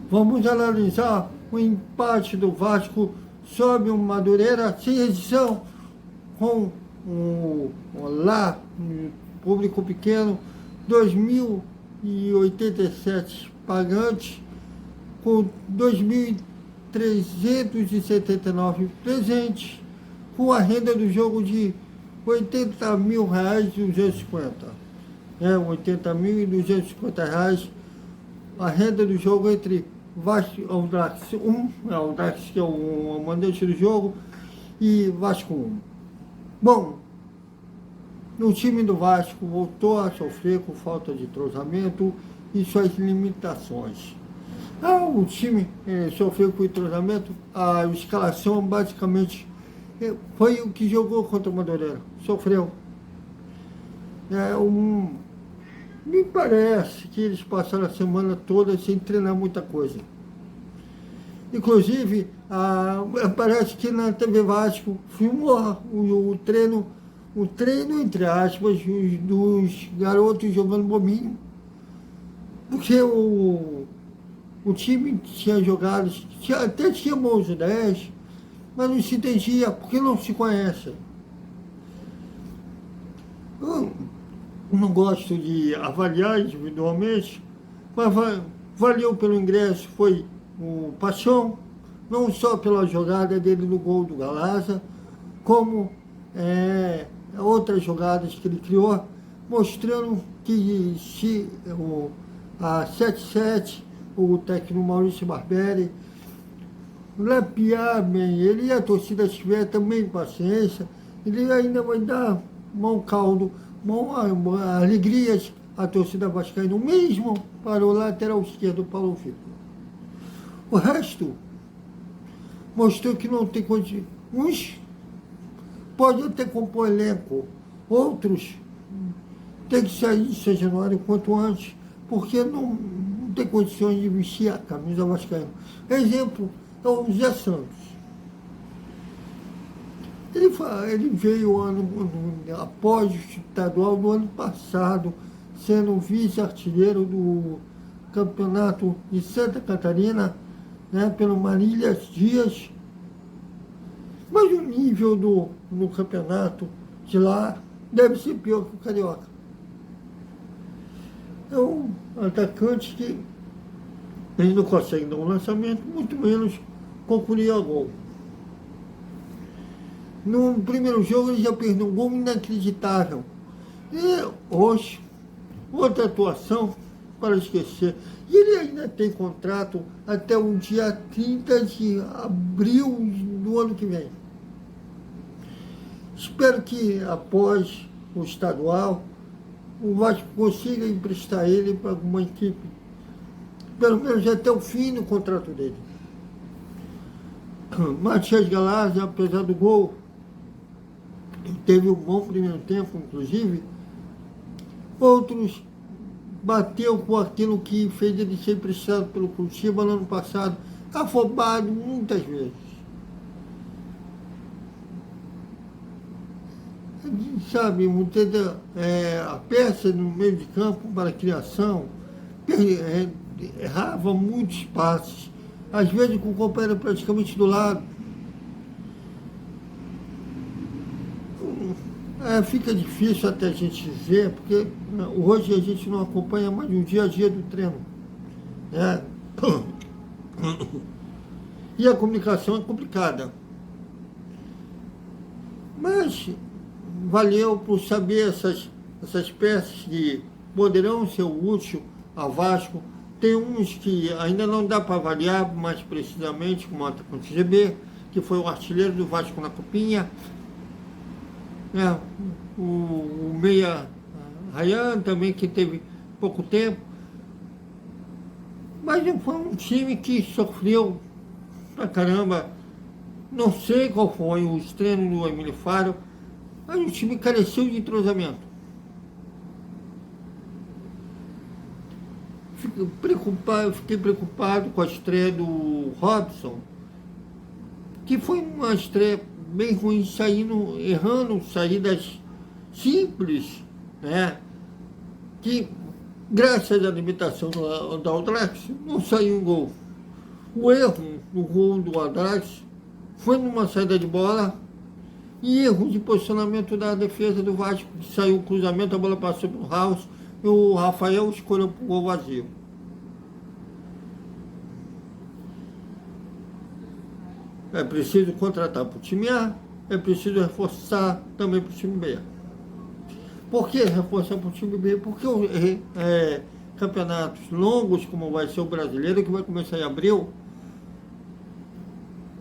Vamos analisar o empate do Vasco sob o Madureira, sem edição, com lá, público pequeno, 2.087 pagantes, com 2.379 presentes, com a renda do jogo de R$80.250. R$80.250 a renda do jogo entre Vasco, Audax 1, Audax que é o mandante do jogo, e Vasco 1. Bom, o time do Vasco voltou a sofrer com falta de entrosamento e suas limitações. O time sofreu com entrosamento, a escalação basicamente foi o que jogou contra o Madureira, sofreu. Me parece que eles passaram a semana toda sem treinar muita coisa. Inclusive, parece que na TV Vasco filmou o treino, entre aspas, dos garotos jogando bobinho. Porque o time tinha jogado, até tinha bons 10, mas não se entendia, porque não se conhece. Eu não gosto de avaliar individualmente, mas valeu pelo ingresso, foi o Paixão, não só pela jogada dele no gol do Galaza, como outras jogadas que ele criou, mostrando que a 7-7, o técnico Maurício Barbieri, lapiar bem ele, e a torcida tiver também paciência, ele ainda vai dar bom caldo, alegrias à torcida vascaína, mesmo para o lateral esquerdo, Paulo Fico. O resto mostrou que não tem condição. Uns podem até compor elenco, outros têm que sair de São Januário quanto antes, porque não tem condições de vestir a camisa vascaína. Exemplo é o Zé Santos. Ele veio após o estadual do ano passado, sendo vice-artilheiro do campeonato de Santa Catarina, pelo Marílias Dias. Mas o nível no campeonato de lá deve ser pior que o Carioca. É um atacante que ele não consegue dar um lançamento, muito menos concluir a gol. No primeiro jogo ele já perdeu um gol inacreditável. E hoje, outra atuação para esquecer. E ele ainda tem contrato até o dia 30 de abril do ano que vem. Espero que após o estadual, o Vasco consiga emprestar ele para alguma equipe, pelo menos até o fim do contrato dele. Matias Galazzi, apesar do gol, teve um bom primeiro tempo, inclusive. Outros bateu com aquilo que fez ele ser emprestado pelo Curitiba no ano passado, afobado muitas vezes. Sabe, a peça no meio de campo para a criação, errava muitos passes, às vezes com o companheiro praticamente do lado. Fica difícil até a gente ver, porque hoje a gente não acompanha mais o dia a dia do treino. E a comunicação é complicada. Mas valeu por saber essas peças que poderão ser úteis a Vasco. Tem uns que ainda não dá para avaliar mais precisamente, como o atacante GB, que foi o artilheiro do Vasco na Copinha. O meia Ryan também, que teve pouco tempo. Mas foi um time que sofreu pra caramba. Não sei qual foi os treinos do Emílio Faro, mas o time careceu de entrosamento. Fiquei preocupado com a estreia do Robson, que foi uma estreia bem ruim, errando saídas simples, que graças à limitação da Audax não saiu um gol. O erro do gol do Andrade foi numa saída de bola e erro de posicionamento da defesa do Vasco, que saiu o cruzamento, a bola passou para o House e o Rafael escolheu para o gol vazio. É preciso contratar para o time A, é preciso reforçar também para o time B. Por que reforçar para o time B? Porque campeonatos longos, como vai ser o brasileiro, que vai começar em abril,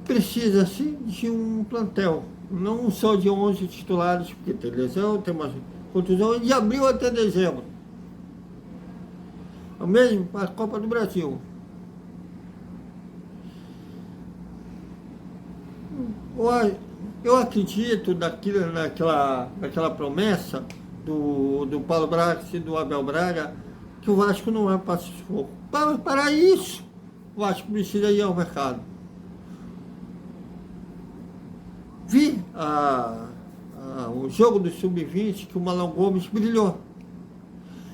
precisa-se de um plantel, não só de 11 titulares, porque tem lesão, tem mais contusão, de abril até dezembro. O mesmo para a Copa do Brasil. Eu acredito naquela promessa do Paulo Braga e do Abel Braga, que o Vasco não vai passar sufoco. Para isso, o Vasco precisa ir ao mercado. Vi o jogo do Sub-20 que o Marlon Gomes brilhou.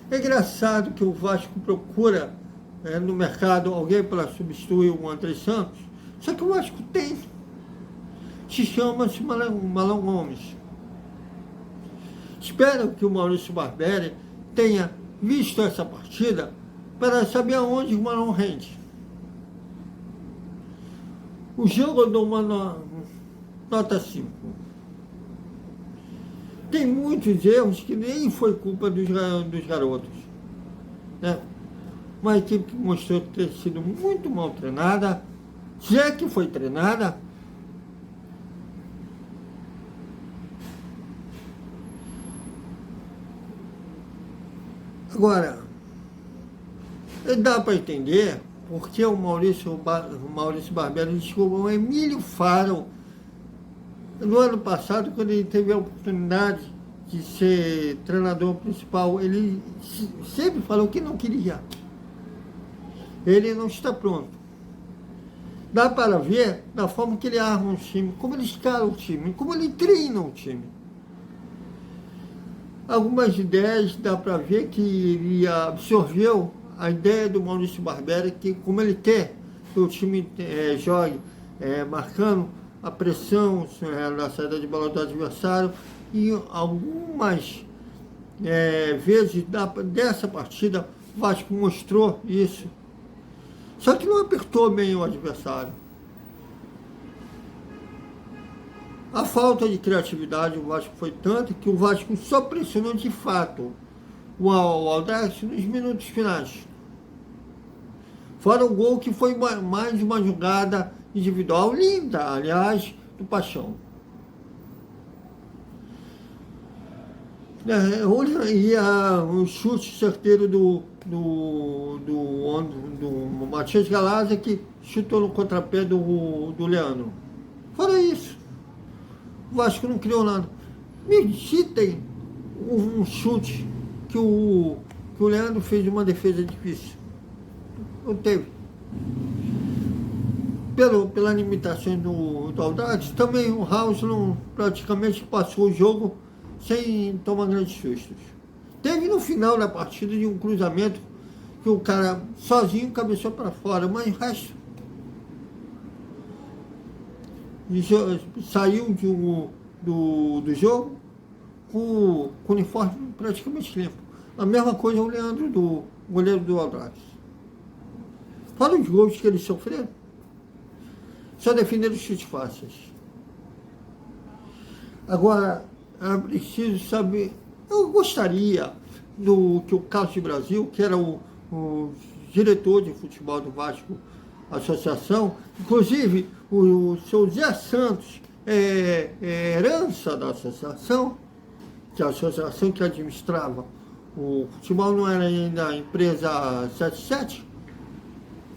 É engraçado que o Vasco procura no mercado alguém para substituir o André Santos, só que o Vasco tem. Se chama-se Marlon Gomes. Espero que o Maurício Barbieri tenha visto essa partida para saber aonde o Marlon rende. O jogo eu dou uma nota 5. Tem muitos erros que nem foi culpa dos garotos. Né? Uma equipe que mostrou ter sido muito mal treinada, se é que foi treinada. Agora, dá para entender porque o Maurício Barbieri desculpa o Emílio Faro, no ano passado, quando ele teve a oportunidade de ser treinador principal, ele sempre falou que não queria. Ele não está pronto. Dá para ver da forma que ele arma um time, como ele escala o time, como ele treina o time. Algumas ideias dá para ver que ele absorveu a ideia do Maurício Barbieri, que como ele quer que o time jogue marcando a pressão na saída de bola do adversário, e algumas vezes dessa partida o Vasco mostrou isso. Só que não apertou bem o adversário. A falta de criatividade do Vasco foi tanta que o Vasco só pressionou de fato o Audax nos minutos finais. Fora o gol que foi mais uma jogada individual linda, aliás, do Paixão. E o chute certeiro do Matias Galazzi, que chutou no contrapé do Leandro. Fora isso, o Vasco não criou nada. Me citem um chute que o Leandro fez uma defesa difícil. Não teve. Pela limitação do Audax, também o House praticamente passou o jogo sem tomar grandes sustos. Teve no final da partida de um cruzamento que o cara sozinho cabeceou para fora, mas o resto saiu do jogo com o uniforme praticamente limpo. A mesma coisa o Leandro, do goleiro do Audax. Fora os gols que eles sofreram, só defenderam os chutes fáceis. Agora, é preciso saber, eu gostaria que o Carlos de Brasil, que era o diretor de futebol do Vasco, associação, inclusive o seu Zé Santos é herança da associação, que a associação que administrava o futebol não era ainda a empresa 77,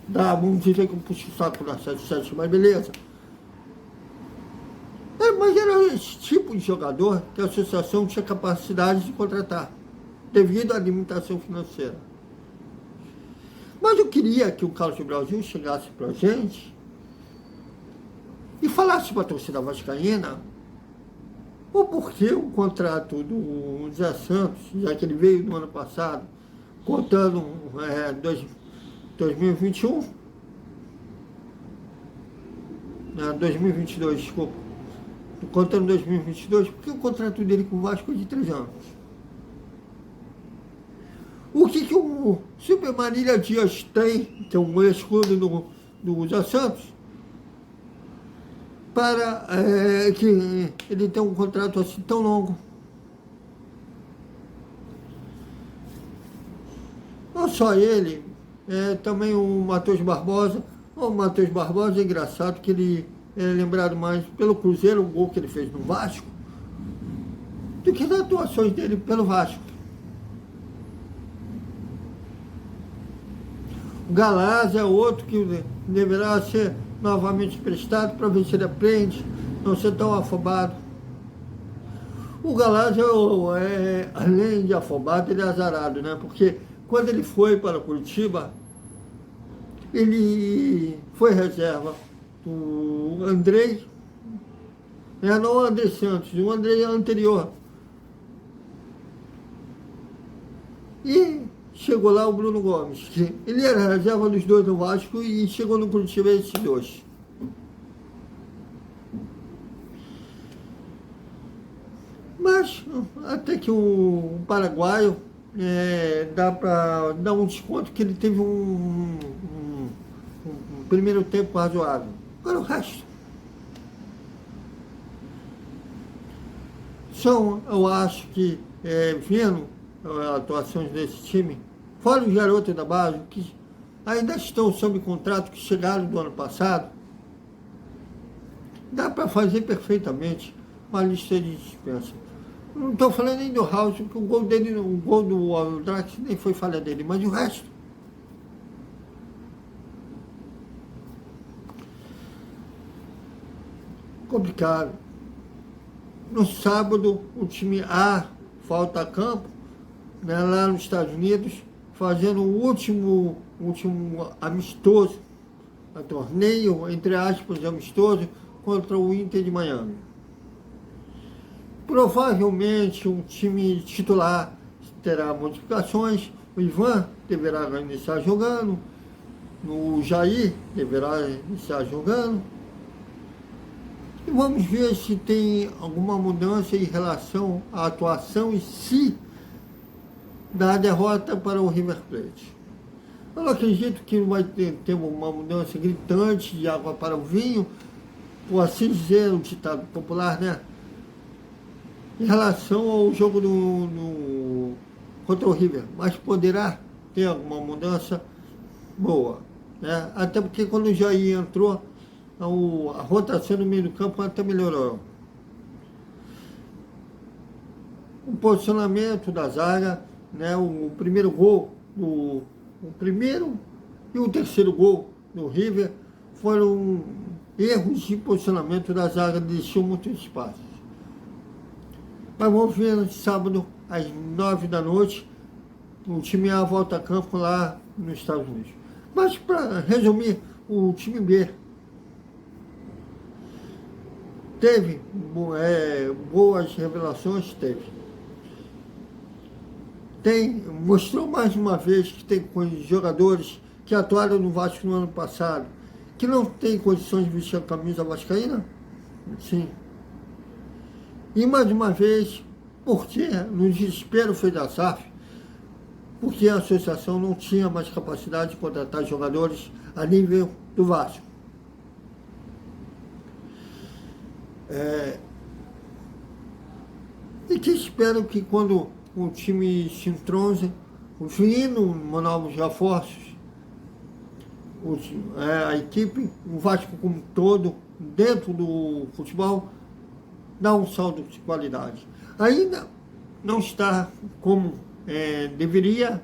vamos dizer que eu puxo o saco da 77, mas beleza. Mas era esse tipo de jogador que a associação tinha capacidade de contratar, devido à limitação financeira. Mas eu queria que o Carlos de Brasil chegasse para a gente e falasse para a torcida vascaína o porquê o contrato do Zé Santos, já que ele veio no ano passado, contando 2021, 2022, desculpa. Contando 2022, porque o contrato dele com o Vasco é de 3 anos. O que o Super Marília Dias tem, que é um ex-clube do Zé Santos, para que ele tenha um contrato assim tão longo? Não só ele, também o Matheus Barbosa. O Matheus Barbosa é engraçado que ele é lembrado mais pelo Cruzeiro, o gol que ele fez no Vasco, do que as atuações dele pelo Vasco. O Galaz é outro que deverá ser novamente emprestado para ver se ele aprende, não ser tão afobado. O Galaz além de afobado, ele é azarado, né? Porque quando ele foi para Curitiba, ele foi reserva do Andrei, não o Andrei Santos, o Andrei anterior. E chegou lá o Bruno Gomes, que ele era reserva dos dois do Vasco e chegou no Curitiba esses dois. Mas até que o paraguaio dá para dar um desconto que ele teve um primeiro tempo razoável. Agora o resto eu acho que vendo as atuações desse time, fora os garotos da base, que ainda estão sob contrato, que chegaram do ano passado, dá para fazer perfeitamente uma lista de dispensa. Não estou falando nem do House, porque o gol do Aldax nem foi falha dele, mas o resto. Complicado. No sábado, o time A falta a campo, né, lá nos Estados Unidos, fazendo o último amistoso, a torneio, entre aspas, amistoso, contra o Inter de Miami. Provavelmente um time titular terá modificações, o Ivan deverá iniciar jogando, o Jair deverá iniciar jogando, e vamos ver se tem alguma mudança em relação à atuação em si da derrota para o River Plate. Eu não acredito que vai ter uma mudança gritante de água para o vinho, por assim dizer, o ditado popular, né? Em relação ao jogo contra o River, mas poderá ter alguma mudança boa, né? Até porque quando o Jair entrou, a rotação no meio do campo até melhorou. O posicionamento da zaga, né? O primeiro gol, o primeiro e o terceiro gol do River foram erros de posicionamento da zaga, deixou muito espaço. Mas vamos ver no sábado, às 9 da noite, o time A volta a campo lá nos Estados Unidos. Mas, para resumir, o time B teve boas revelações, mostrou mais uma vez que tem jogadores que atuaram no Vasco no ano passado, que não tem condições de vestir a camisa vascaína? Sim. E mais uma vez, porque no desespero foi da SAF, porque a associação não tinha mais capacidade de contratar jogadores a nível do Vasco. E que espero que quando o time se entronze, vindo novos reforços, a equipe, o Vasco como um todo, dentro do futebol, dá um salto de qualidade. Ainda não está como deveria.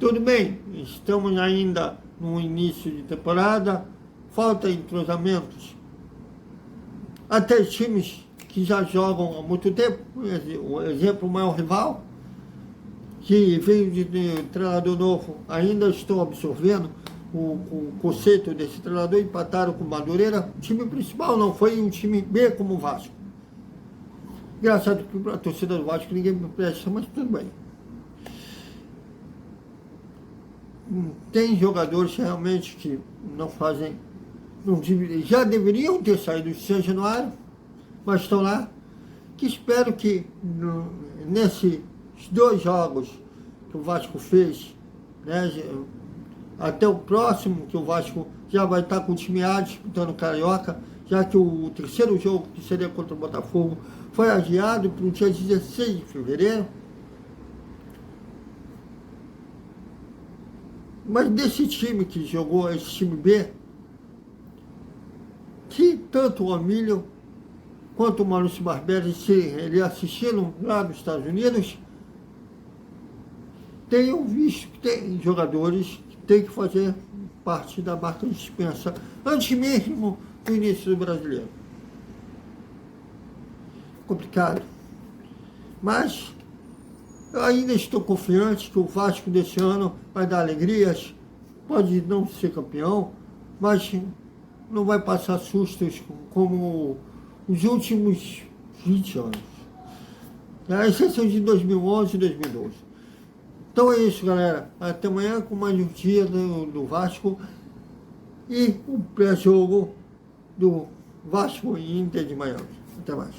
Tudo bem, estamos ainda no início de temporada, falta entrosamentos. Até times que já jogam há muito tempo, o exemplo, o maior rival, que veio de treinador novo, ainda estão absorvendo o conceito desse treinador, empataram com o Madureira. O time principal não foi um time B como o Vasco. Engraçado que a torcida do Vasco ninguém me presta, mas tudo bem. Tem jogadores realmente que não fazem já deveriam ter saído de São Januário, mas estão lá. Que espero que nesses 2 jogos que o Vasco fez, né, até o próximo, que o Vasco já vai estar com o time A disputando o Carioca, já que o terceiro jogo, que seria contra o Botafogo, foi adiado para o dia 16 de fevereiro. Mas desse time que jogou, esse time B, que tanto o Amílio quanto o Maurício Barbieri, se ele assistiram lá dos Estados Unidos, tenham visto que tem jogadores que têm que fazer parte da marca de dispensa antes mesmo do início do Brasileiro. Complicado. Mas eu ainda estou confiante que o Vasco desse ano vai dar alegrias, pode não ser campeão, mas não vai passar sustos como os últimos 20 anos. A exceção de 2011 e 2012. Então é isso, galera. Até amanhã com mais um dia do Vasco e o pré-jogo do Vasco e Inter de Miami. Até mais.